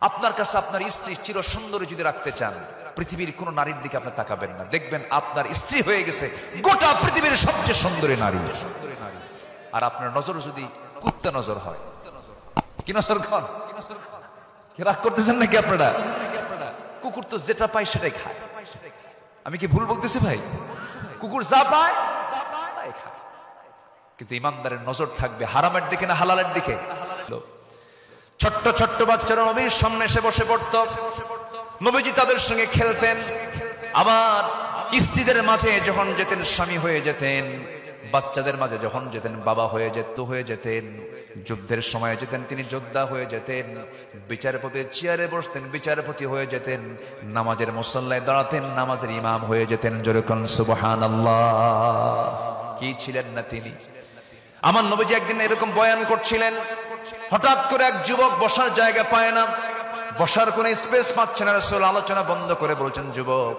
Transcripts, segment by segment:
আপনার কাছে আপনার স্ত্রী চির সুন্দরী যদি রাখতে চান, পৃথিবীর কোন নারীর দিকে আপনি তাকাবেন না, দেখবেন আপনার স্ত্রী হয়ে গেছে গোটা পৃথিবীর সবচেয়ে সুন্দরী নারী। আর আপনার নজর যদি কুত্তা নজর হয়, কি নজর খান, রাগ করতেছেন নাকি আপনারা? কুকুর তো যেটা পায় সেটাই খায়। আমি কি ভুল বলতেছি ভাই? কুকুর যা পায় তাই খায়। কিন্তু ইমানদারের নজর থাকবে হারামের দিকে না হালালের দিকে। ছোট্ট ছোট্ট বাচ্চারা নবীর সামনে এসে বসে পড়তো, নবীজি তাদের সঙ্গে খেলতেন। আবার স্ত্রীদের মাঝে যখন যেতেন স্বামী হয়ে যেতেন, বাচ্চাদের মাঝে যখন যেতেন বাবা হয়ে যেতেন, যুদ্ধের সময় যেতেন তিনি যোদ্ধা হয়ে যেতেন, বিচারপতির চেয়ারে বসতেন বিচারপতি হয়ে যেতেন, নামাজের মুসল্লায় দাঁড়াতেন নামাজের ইমাম হয়ে যেতেন। জোরে কোন সুবহানাল্লাহ। কি ছিলেন না তিনি? আমার নবীজি একদিন এরকম বয়ান করছিলেন, হঠাৎ করে এক যুবক বসার জায়গা পায় না, বসার কোনো স্পেস পাচ্ছে না। রাসূল আলোচনা বন্ধ করে বলছেন, যুবক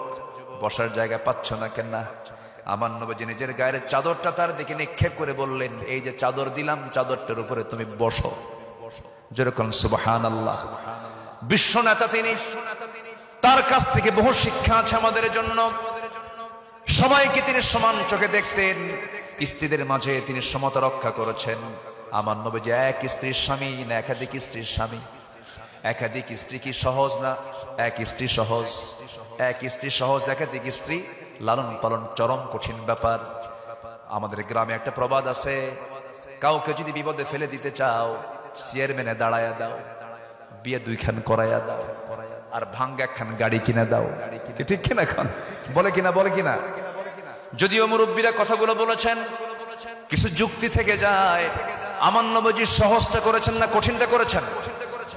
বসার জায়গা পাচ্ছ না কেন? আমার নবীজি নিজের গায়ের চাদরটা তার দিকে নিক্ষেপ করে বললেন, এই যে চাদর দিলাম, চাদরটার উপরে তুমি বসো। যেরকম সুবহানাল্লাহ। বিশ্ব নেতা তিনি, তার কাছ থেকে বহু শিক্ষা আছে আমাদের জন্য। সবাইকে তিনি সমান চোখে দেখতেন, স্ত্রীদের মাঝে তিনি সমতা রক্ষা করেছেন। আমার নবীজি এক স্ত্রীর স্বামী না একাধিক স্ত্রীর স্বামী? একাধিক স্ত্রী কি সহজ না? এক স্ত্রী সহজ, এক স্ত্রী সহজ, একাধিক স্ত্রী লালন পালন চরম কঠিন ব্যাপার। আমাদের গ্রামে একটা প্রবাদ আছে, কাউকে যদি বিপদে ফেলে দিতে চাও চেয়ারম্যানে দাঁড়ায়া দাও, বিয়ে দুইখান করাইয়া দাও, আর ভাঙ্গা একখান গাড়ি কিনে দাও। ঠিক কিনা? খান বলে কিনা? যদিও মুরব্বীরা কথাগুলো বলেছেন, কিছু যুক্তি থেকে যায়। আমার নবীজি সহজটা করেছেন না কঠিনটা করেছেন?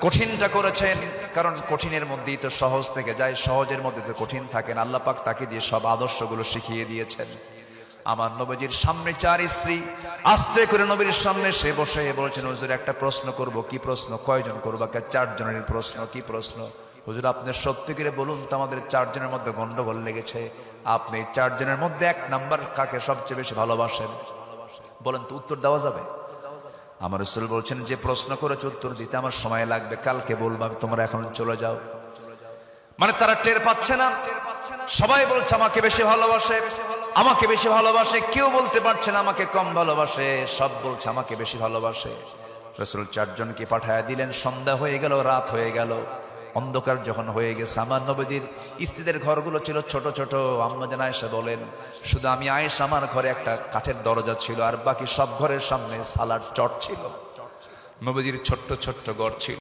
কঠিনটা করেছেন, কারণ কঠিনের মধ্যেই তো সহজ থেকে যায়, সহজের মধ্যে তো কঠিন থাকে না। আল্লাহ পাক তাকে দিয়ে সব আদর্শগুলো শিখিয়ে দিয়েছেন। আমার নবীজির সামনে চার স্ত্রী আস্তে করে নবীর সামনে সে বসে বলছেন, হুজুর একটা প্রশ্ন করব। কি প্রশ্ন? কয়জন করবো? চারজনের প্রশ্ন। কি প্রশ্ন? হুজুর আপনি সত্যি করে বলুন তো, আমাদের চারজনের মধ্যে গন্ডগোল লেগেছে, আপনি চারজনের মধ্যে এক নাম্বার কাকে সবচেয়ে বেশি ভালোবাসেন? বলেন তো, উত্তর দেওয়া যাবে? আমার রাসূল বলছেন, যে প্রশ্ন করেছে উত্তর দিতে আমার সময় লাগবে, কালকে বলবো আমি, তোমরা এখন চলে যাও। মানে তারা টের পাচ্ছে না, সবাই বলছে আমাকে বেশি ভালোবাসে, আমাকে বেশি ভালোবাসে, কেউ বলতে পারছে না আমাকে কম ভালোবাসে, সব বলছে আমাকে বেশি ভালোবাসে। রাসূল চারজনকে পাঠায় দিলেন। সন্ধ্যা হয়ে গেল, রাত হয়ে গেল, অন্ধকার যখন হয়ে গেছে, আমার নবীর স্ত্রীদের ঘরগুলো ছিল ছোট ছোট। আম্মা জান আয়েশা বলেন, শুধু আমি আয়েশা আমার ঘরে একটা কাঠের দরজা ছিল, আর বাকি সব ঘরের সামনে সালার চট ছিল। নবীর ছোট্ট ছোট্ট ঘর ছিল।